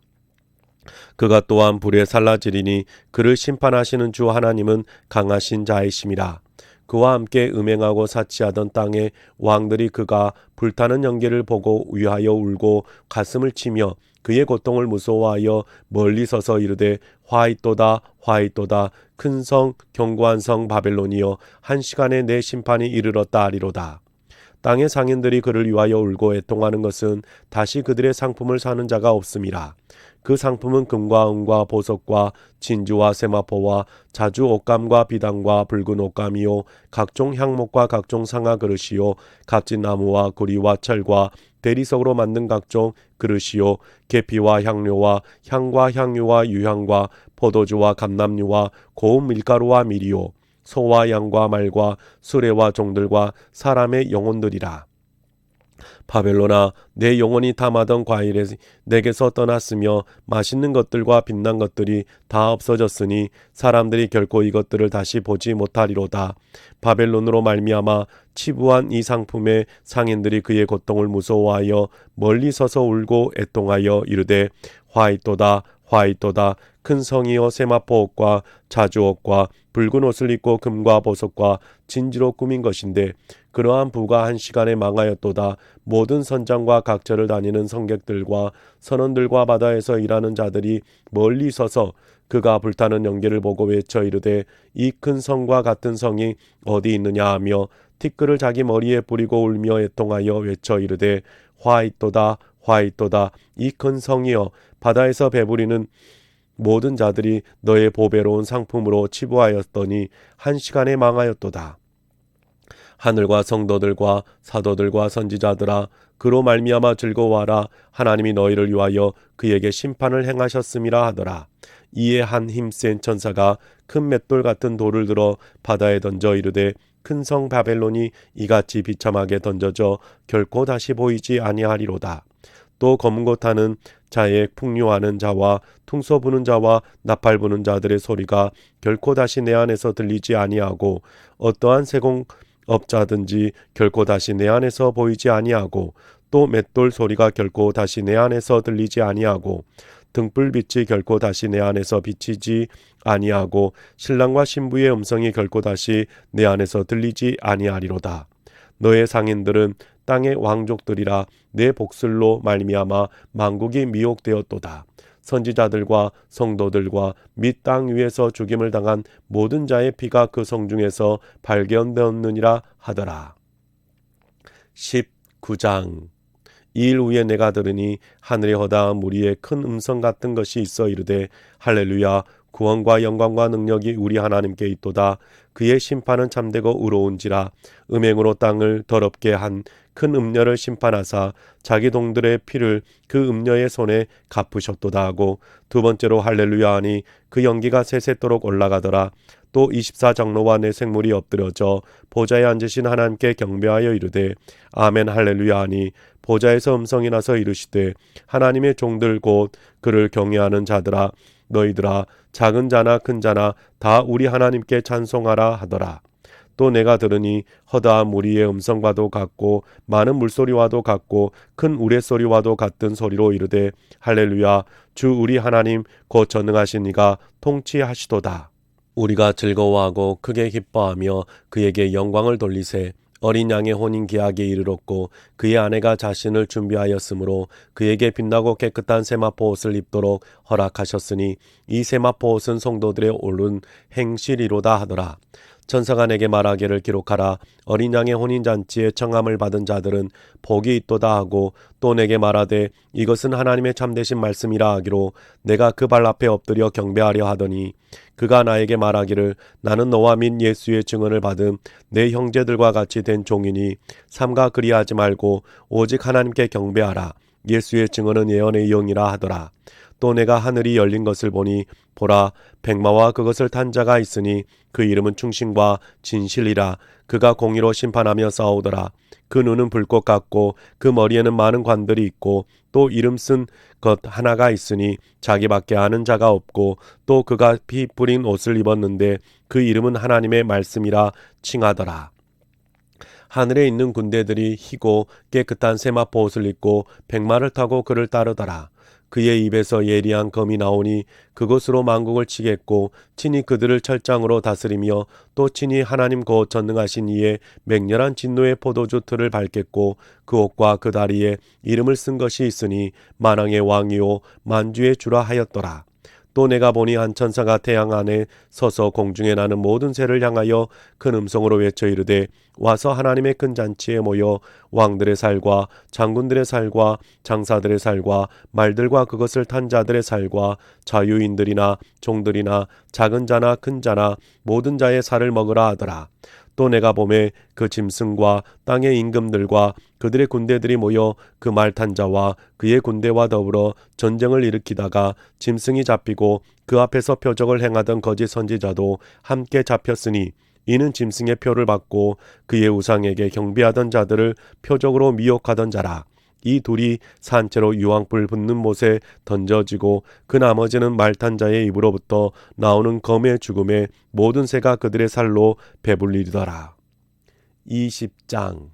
Speaker 1: 그가 또한 불에 살라지리니 그를 심판하시는 주 하나님은 강하신 자이심이라. 그와 함께 음행하고 사치하던 땅의 왕들이 그가 불타는 연기를 보고 위하여 울고 가슴을 치며 그의 고통을 무서워하여 멀리 서서 이르되 화이또다 화이또다 큰 성 견고한 성 바벨론이여 한 시간에 내 심판이 이르렀다 하리로다. 땅의 상인들이 그를 위하여 울고 애통하는 것은 다시 그들의 상품을 사는 자가 없음이라. 그 상품은 금과 은과 보석과 진주와 세마포와 자주 옷감과 비단과 붉은 옷감이요 각종 향목과 각종 상아 그릇이요 값진 나무와 구리와 철과 대리석으로 만든 각종 그릇이요 계피와 향료와 향과 향유와 유향과 포도주와 감람류와 고운 밀가루와 밀이요 소와 양과 말과 수레와 종들과 사람의 영혼들이라. 바벨론아 내 영혼이 탐하던 과일에 내게서 떠났으며 맛있는 것들과 빛난 것들이 다 없어졌으니 사람들이 결코 이것들을 다시 보지 못하리로다. 바벨론으로 말미암아 치부한 이 상품의 상인들이 그의 고통을 무서워하여 멀리 서서 울고 애통하여 이르되 화이또다 화이또다 큰 성이여 세마포 옷과 자주 옷과 붉은 옷을 입고 금과 보석과 진주로 꾸민 것인데 그러한 부가 한 시간에 망하였도다. 모든 선장과 각처를 다니는 성객들과 선원들과 바다에서 일하는 자들이 멀리 서서 그가 불타는 연기를 보고 외쳐 이르되 이 큰 성과 같은 성이 어디 있느냐 하며 티끌을 자기 머리에 뿌리고 울며 애통하여 외쳐 이르되 화이또다 화이또다 이 큰 성이여 바다에서 배부리는 모든 자들이 너의 보배로운 상품으로 치부하였더니 한 시간에 망하였도다. 하늘과 성도들과 사도들과 선지자들아 그로 말미암아 즐거워하라. 하나님이 너희를 위하여 그에게 심판을 행하셨음이라 하더라. 이에 한 힘센 천사가 큰 맷돌 같은 돌을 들어 바다에 던져 이르되 큰 성 바벨론이 이같이 비참하게 던져져 결코 다시 보이지 아니하리로다. 또 검은 것 타는 자의 풍류하는 자와 퉁소 부는 자와 나팔 부는 자들의 소리가 결코 다시 내 안에서 들리지 아니하고 어떠한 세공업자든지 결코 다시 내 안에서 보이지 아니하고 또 맷돌 소리가 결코 다시 내 안에서 들리지 아니하고 등불빛이 결코 다시 내 안에서 비치지 아니하고 신랑과 신부의 음성이 결코 다시 내 안에서 들리지 아니하리로다. 너의 상인들은 땅의 왕족들이라 내 복술로 말미암아 만국이 미혹되었도다. 선지자들과 성도들과 및 땅 위에서 죽임을 당한 모든 자의 피가 그 성중에서 발견되었느니라 하더라. 19장. 이 일 후에 내가 들으니 하늘의 허다한 무리에 큰 음성 같은 것이 있어 이르되 할렐루야, 구원과 영광과 능력이 우리 하나님께 있도다. 그의 심판은 참되고 의로운지라. 음행으로 땅을 더럽게 한 큰 음녀를 심판하사 자기 동들의 피를 그 음녀의 손에 갚으셨도다 하고, 두 번째로 할렐루야 하니 그 연기가 세세토록 올라가더라. 또 24장로와 내 생물이 엎드려져 보좌에 앉으신 하나님께 경배하여 이르되 아멘 할렐루야 하니, 보좌에서 음성이 나서 이르시되 하나님의 종들 곧 그를 경외하는 자들아, 너희들아 작은 자나 큰 자나 다 우리 하나님께 찬송하라 하더라. 또 내가 들으니 허다한 무리의 음성과도 같고 많은 물소리와도 같고 큰 우레소리와도 같은 소리로 이르되 할렐루야, 주 우리 하나님 곧 전능하신 이가 통치하시도다. 우리가 즐거워하고 크게 기뻐하며 그에게 영광을 돌리세. 어린 양의 혼인 기약에 이르렀고 그의 아내가 자신을 준비하였으므로 그에게 빛나고 깨끗한 세마포 옷을 입도록 허락하셨으니 이 세마포 옷은 성도들의 옳은 행실이로다 하더라. 천사가 내게 말하기를 기록하라. 어린 양의 혼인잔치에 청함을 받은 자들은 복이 있도다 하고, 또 내게 말하되 이것은 하나님의 참되신 말씀이라 하기로 내가 그 발 앞에 엎드려 경배하려 하더니, 그가 나에게 말하기를 나는 너와 및 예수의 증언을 받은 내 형제들과 같이 된 종이니 삼가 그리하지 말고 오직 하나님께 경배하라. 예수의 증언은 예언의 영이라 하더라. 또 내가 하늘이 열린 것을 보니 보라, 백마와 그것을 탄 자가 있으니 그 이름은 충신과 진실이라. 그가 공의로 심판하며 싸우더라. 그 눈은 불꽃 같고 그 머리에는 많은 관들이 있고 또 이름 쓴 것 하나가 있으니 자기밖에 아는 자가 없고, 또 그가 피 뿌린 옷을 입었는데 그 이름은 하나님의 말씀이라 칭하더라. 하늘에 있는 군대들이 희고 깨끗한 세마포 옷을 입고 백마를 타고 그를 따르더라. 그의 입에서 예리한 검이 나오니 그것으로 만국을 치겠고 친히 그들을 철장으로 다스리며 또 친히 하나님 곧 전능하신 이의 맹렬한 진노의 포도주 틀을 밟겠고, 그 옷과 그 다리에 이름을 쓴 것이 있으니 만왕의 왕이요 만주의 주라 하였더라. 또 내가 보니 한 천사가 태양 안에 서서 공중에 나는 모든 새를 향하여 큰 음성으로 외쳐 이르되 와서 하나님의 큰 잔치에 모여 왕들의 살과 장군들의 살과 장사들의 살과 말들과 그것을 탄 자들의 살과 자유인들이나 종들이나 작은 자나 큰 자나 모든 자의 살을 먹으라 하더라. 또 내가 보매 그 짐승과 땅의 임금들과 그들의 군대들이 모여 그 말 탄 자와 그의 군대와 더불어 전쟁을 일으키다가 짐승이 잡히고 그 앞에서 표적을 행하던 거짓 선지자도 함께 잡혔으니, 이는 짐승의 표를 받고 그의 우상에게 경배하던 자들을 표적으로 미혹하던 자라. 이 둘이 산채로 유황불 붙는 못에 던져지고 그 나머지는 말탄 자의 입으로부터 나오는 검의 죽음에 모든 새가 그들의 살로 배불리더라. 20장.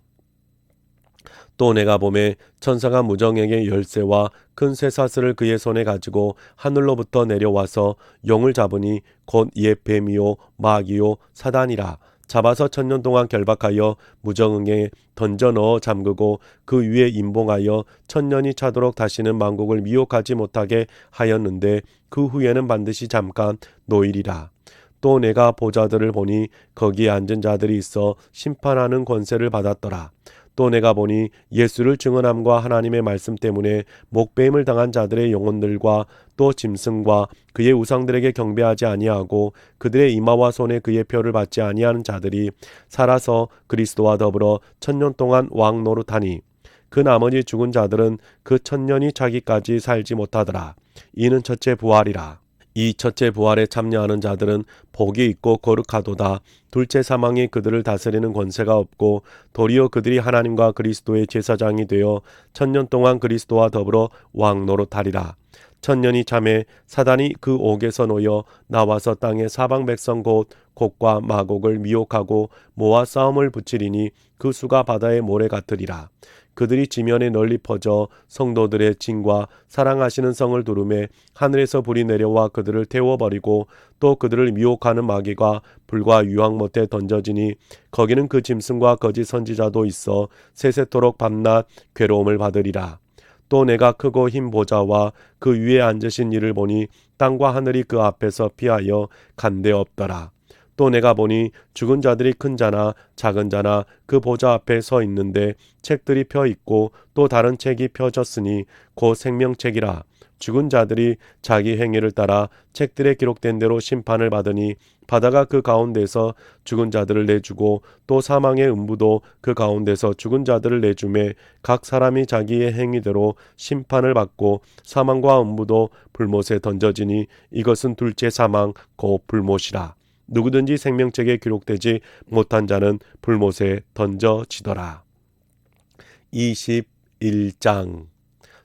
Speaker 1: 또 내가 보매 천사가 무정에게 열쇠와 큰 쇠사슬을 그의 손에 가지고 하늘로부터 내려와서 용을 잡으니 곧 옛 뱀이요 마귀요 사단이라. 잡아서 1000년 동안 결박하여 무정응에 던져 넣어 잠그고 그 위에 임봉하여 1000년이 차도록 다시는 만국을 미혹하지 못하게 하였는데 그 후에는 반드시 잠깐 노일이라. 또 내가 보좌들을 보니 거기에 앉은 자들이 있어 심판하는 권세를 받았더라. 또 내가 보니 예수를 증언함과 하나님의 말씀 때문에 목배임을 당한 자들의 영혼들과 또 짐승과 그의 우상들에게 경배하지 아니하고 그들의 이마와 손에 그의 표를 받지 아니하는 자들이 살아서 그리스도와 더불어 1000년 동안 왕 노릇하니, 그 나머지 죽은 자들은 그 1000년이 차기까지 살지 못하더라. 이는 첫째 부활이라. 이 첫째 부활에 참여하는 자들은 복이 있고 거룩하도다. 둘째 사망이 그들을 다스리는 권세가 없고 도리어 그들이 하나님과 그리스도의 제사장이 되어 1000년 동안 그리스도와 더불어 왕 노릇하리라. 천년이 참에 사단이 그 옥에서 놓여 나와서 땅의 사방 백성 곧 곡과 마곡을 미혹하고 모아 싸움을 붙이리니 그 수가 바다의 모래 같으리라. 그들이 지면에 널리 퍼져 성도들의 진과 사랑하시는 성을 두루매 하늘에서 불이 내려와 그들을 태워버리고 또 그들을 미혹하는 마귀가 불과 유황 못에 던져지니 거기는 그 짐승과 거짓 선지자도 있어 세세토록 밤낮 괴로움을 받으리라. 또 내가 크고 흰 보좌와 그 위에 앉으신 이를 보니 땅과 하늘이 그 앞에서 피하여 간데 없더라. 또 내가 보니 죽은 자들이 큰 자나 작은 자나 그 보좌 앞에 서 있는데 책들이 펴 있고 또 다른 책이 펴졌으니 곧 생명책이라. 죽은 자들이 자기 행위를 따라 책들에 기록된 대로 심판을 받으니 바다가 그 가운데서 죽은 자들을 내주고 또 사망의 음부도 그 가운데서 죽은 자들을 내주매 각 사람이 자기의 행위대로 심판을 받고 사망과 음부도 불못에 던져지니 이것은 둘째 사망 곧 불못이라. 누구든지 생명책에 기록되지 못한 자는 불못에 던져지더라. 21장.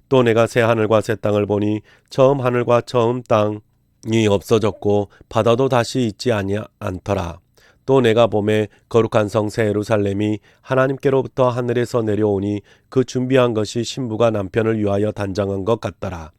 Speaker 1: 또 내가 새 하늘과 새 땅을 보니 처음 하늘과 처음 땅이 없어졌고 바다도 다시 있지 않더라. 또 내가 보매 거룩한 성 새 예루살렘이 하나님께로부터 하늘에서 내려오니 그 준비한 것이 신부가 남편을 위하여 단장한 것 같더라.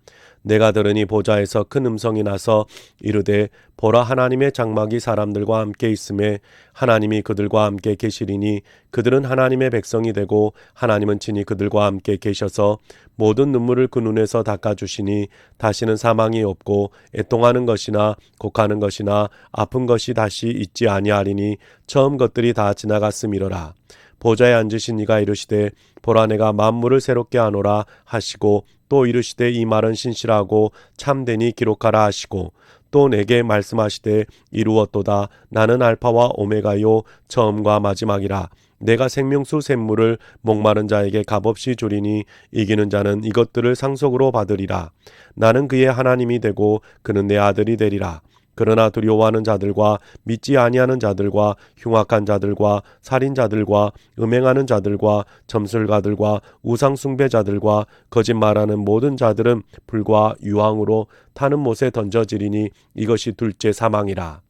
Speaker 1: 내가 들으니 보좌에서 큰 음성이 나서 이르되 보라 하나님의 장막이 사람들과 함께 있음에 하나님이 그들과 함께 계시리니 그들은 하나님의 백성이 되고 하나님은 친히 그들과 함께 계셔서 모든 눈물을 그 눈에서 닦아주시니 다시는 사망이 없고 애통하는 것이나 곡하는 것이나 아픈 것이 다시 있지 아니하리니 처음 것들이 다 지나갔음이로라. 보좌에 앉으신 이가 이르시되 보라 내가 만물을 새롭게 하노라 하시고 또 이르시되 이 말은 신실하고 참되니 기록하라 하시고 또 내게 말씀하시되 이루었도다. 나는 알파와 오메가요 처음과 마지막이라. 내가 생명수 샘물을 목마른 자에게 값없이 주리니 이기는 자는 이것들을 상속으로 받으리라. 나는 그의 하나님이 되고 그는 내 아들이 되리라. 그러나 두려워하는 자들과 믿지 아니하는 자들과 흉악한 자들과 살인자들과 음행하는 자들과 점술가들과 우상숭배자들과 거짓말하는 모든 자들은 불과 유황으로 타는 못에 던져지리니 이것이 둘째 사망이라.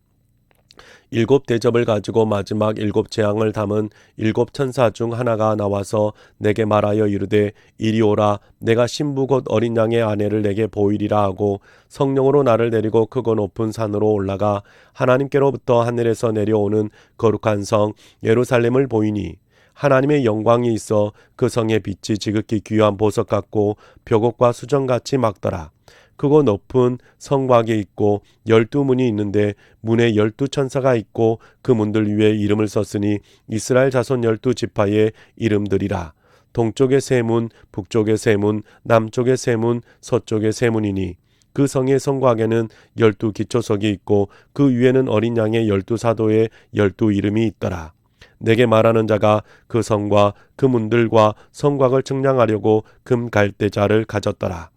Speaker 1: 일곱 대접을 가지고 마지막 일곱 재앙을 담은 일곱 천사 중 하나가 나와서 내게 말하여 이르되 이리 오라. 내가 신부 곧 어린 양의 아내를 내게 보이리라 하고 성령으로 나를 데리고 크고 높은 산으로 올라가 하나님께로부터 하늘에서 내려오는 거룩한 성 예루살렘을 보이니 하나님의 영광이 있어 그 성의 빛이 지극히 귀한 보석 같고 벽옥과 수정같이 막더라. 크고 높은 성곽이 있고 12문이 있는데 문에 12천사가 있고 그 문들 위에 이름을 썼으니 이스라엘 자손 12지파의 이름들이라. 동쪽의 세 문, 북쪽의 세 문, 남쪽의 세 문, 서쪽의 세 문이니 그 성의 성곽에는 12기초석이 있고 그 위에는 어린 양의 12사도의 12 이름이 있더라. 내게 말하는 자가 그 성과 그 문들과 성곽을 측량하려고 금 갈대자를 가졌더라.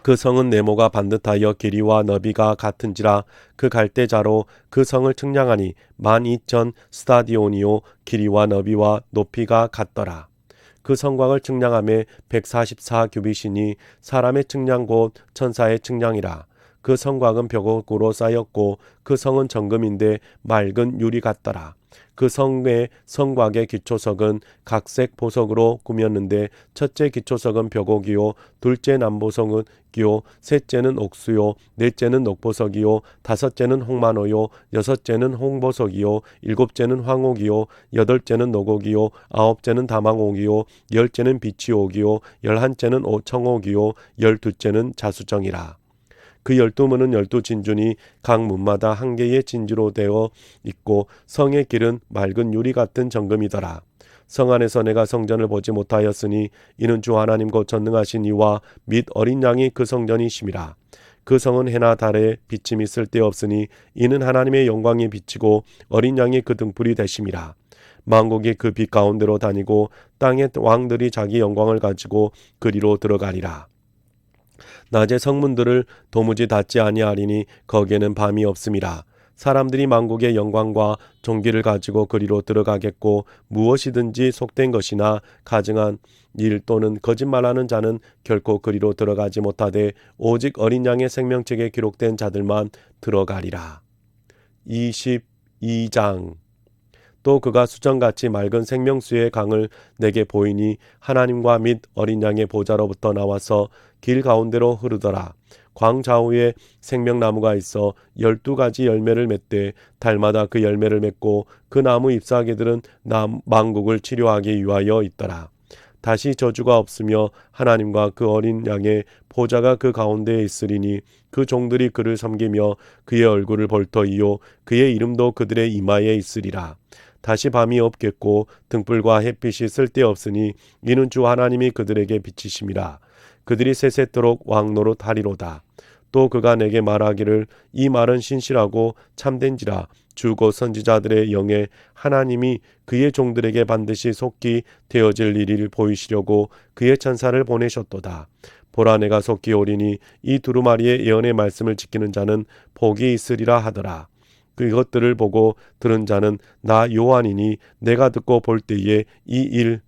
Speaker 1: 그 성은 네모가 반듯하여 길이와 너비가 같은지라. 그 갈대자로 그 성을 측량하니 12,000 스타디오니오 길이와 너비와 높이가 같더라. 그 성곽을 측량하며 144 규빗이니 사람의 측량 곧 천사의 측량이라. 그 성곽은 벽옥으로 쌓였고 그 성은 정금인데 맑은 유리 같더라. 그 성의 성곽의 기초석은 각색 보석으로 꾸몄는데 첫째 기초석은 벽옥이요 둘째 남보석은 기요 셋째는 옥수요 넷째는 녹보석이요 다섯째는 홍만호요 여섯째는 홍보석이요 일곱째는 황옥이요 여덟째는 녹옥이요 아홉째는 다망옥이요 열째는 비치옥이요 열한째는 청옥이요 열두째는 자수정이라. 그 12문은 12진주니 각 문마다 한 개의 진주로 되어 있고 성의 길은 맑은 유리 같은 정금이더라. 성 안에서 내가 성전을 보지 못하였으니 이는 주 하나님 곧 전능하신 이와 및 어린 양이 그 성전이심이라. 그 성은 해나 달에 비침이 쓸데없으니 이는 하나님의 영광이 비치고 어린 양이 그 등불이 되심이라. 만국이 그 빛 가운데로 다니고 땅의 왕들이 자기 영광을 가지고 그리로 들어가리라. 낮에 성문들을 도무지 닫지 아니하리니 거기에는 밤이 없음이라. 사람들이 만국의 영광과 존귀를 가지고 그리로 들어가겠고 무엇이든지 속된 것이나 가증한 일 또는 거짓말하는 자는 결코 그리로 들어가지 못하되 오직 어린 양의 생명책에 기록된 자들만 들어가리라. 22장. 또 그가 수정같이 맑은 생명수의 강을 내게 보이니 하나님과 및 어린 양의 보좌로부터 나와서 길 가운데로 흐르더라. 광 좌우에 생명나무가 있어 12가지 열매를 맺되 달마다 그 열매를 맺고 그 나무 잎사귀들은 만국을 치료하기 위하여 있더라. 다시 저주가 없으며 하나님과 그 어린 양의 보좌가 그 가운데에 있으리니 그 종들이 그를 섬기며 그의 얼굴을 볼터이요 그의 이름도 그들의 이마에 있으리라. 다시 밤이 없겠고 등불과 햇빛이 쓸데없으니 이는 주 하나님이 그들에게 비치심이라. 그들이 세세토록 왕노릇 하리로다. 또 그가 내게 말하기를 이 말은 신실하고 참된지라. 주 곧 선지자들의 영에 하나님이 그의 종들에게 반드시 속기 되어질 일을 보이시려고 그의 천사를 보내셨도다. 보라 내가 속기 오리니 이 두루마리의 예언의 말씀을 지키는 자는 복이 있으리라 하더라. 그것들을 보고 들은 자는 나 요한이니 내가 듣고 볼 때에 이 일을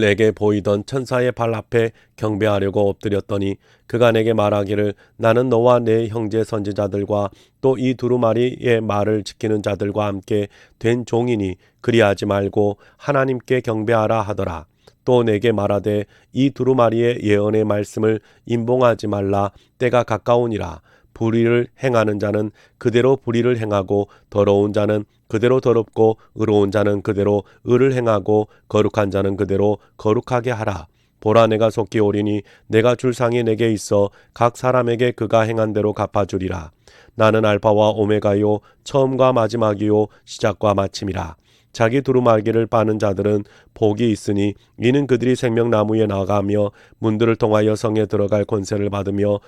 Speaker 1: 내게 보이던 천사의 발 앞에 경배하려고 엎드렸더니 그가 내게 말하기를 나는 너와 내 형제 선지자들과 또 이 두루마리의 말을 지키는 자들과 함께 된 종이니 그리하지 말고 하나님께 경배하라 하더라. 또 내게 말하되 이 두루마리의 예언의 말씀을 임봉하지 말라. 때가 가까우니라. 불의를 행하는 자는 그대로 불의를 행하고 더러운 자는 그대로 더럽고 의로운 자는 그대로 의를 행하고 거룩한 자는 그대로 거룩하게 하라. 보라 내가 속기 오리니 내가 줄 상이 내게 있어 각 사람에게 그가 행한 대로 갚아주리라. 나는 알파와 오메가요 처음과 마지막이요 시작과 마침이라. 자기 두루마기를 빠는 자들은 복이 있으니 이는 그들이 생명나무에 나가며 문들을 통하여 성에 들어갈 권세를 받으며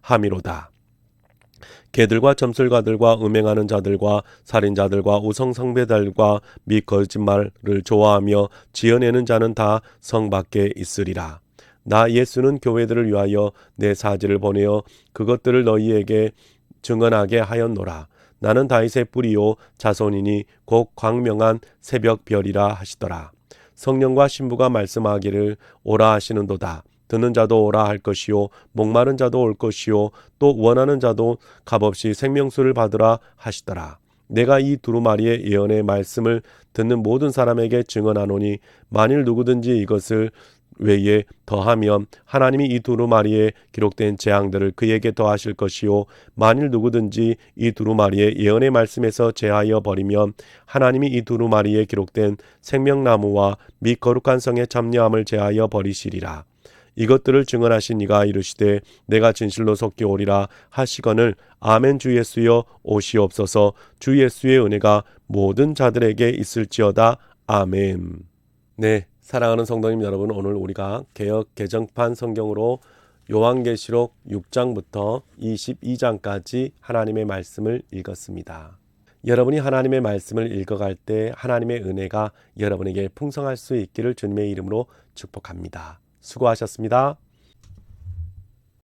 Speaker 1: 함이로다. 개들과 점술가들과 음행하는 자들과 살인자들과 우성상배들과 및 거짓말을 좋아하며 지어내는 자는 다 성 밖에 있으리라. 나 예수는 교회들을 위하여 내 사지를 보내어 그것들을 너희에게 증언하게 하였노라. 나는 다윗의 뿌리요 자손이니 곧 광명한 새벽별이라 하시더라. 성령과 신부가 말씀하기를 오라 하시는도다. 듣는 자도 오라 할 것이요 목마른 자도 올 것이요 또 원하는 자도 값없이 생명수를 받으라 하시더라. 내가 이 두루마리의 예언의 말씀을 듣는 모든 사람에게 증언하노니 만일 누구든지 이것을 외에 더하면 하나님이 이 두루마리에 기록된 재앙들을 그에게 더하실 것이요 만일 누구든지 이 두루마리의 예언의 말씀에서 제하여 버리면 하나님이 이 두루마리에 기록된 생명나무와 및 거룩한 성의 참여함을 제하여 버리시리라. 이것들을 증언하신 이가 이르시되 내가 진실로 속기 오리라 하시거늘 아멘. 주 예수여 오시옵소서. 주 예수의 은혜가 모든 자들에게 있을지어다. 아멘. 네, 사랑하는 성도님 여러분, 오늘 우리가 개역 개정판 성경으로 요한계시록 6장부터 22장까지 하나님의 말씀을 읽었습니다. 여러분이 하나님의 말씀을 읽어갈 때 하나님의 은혜가 여러분에게 풍성할 수 있기를 주님의 이름으로 축복합니다. 수고하셨습니다.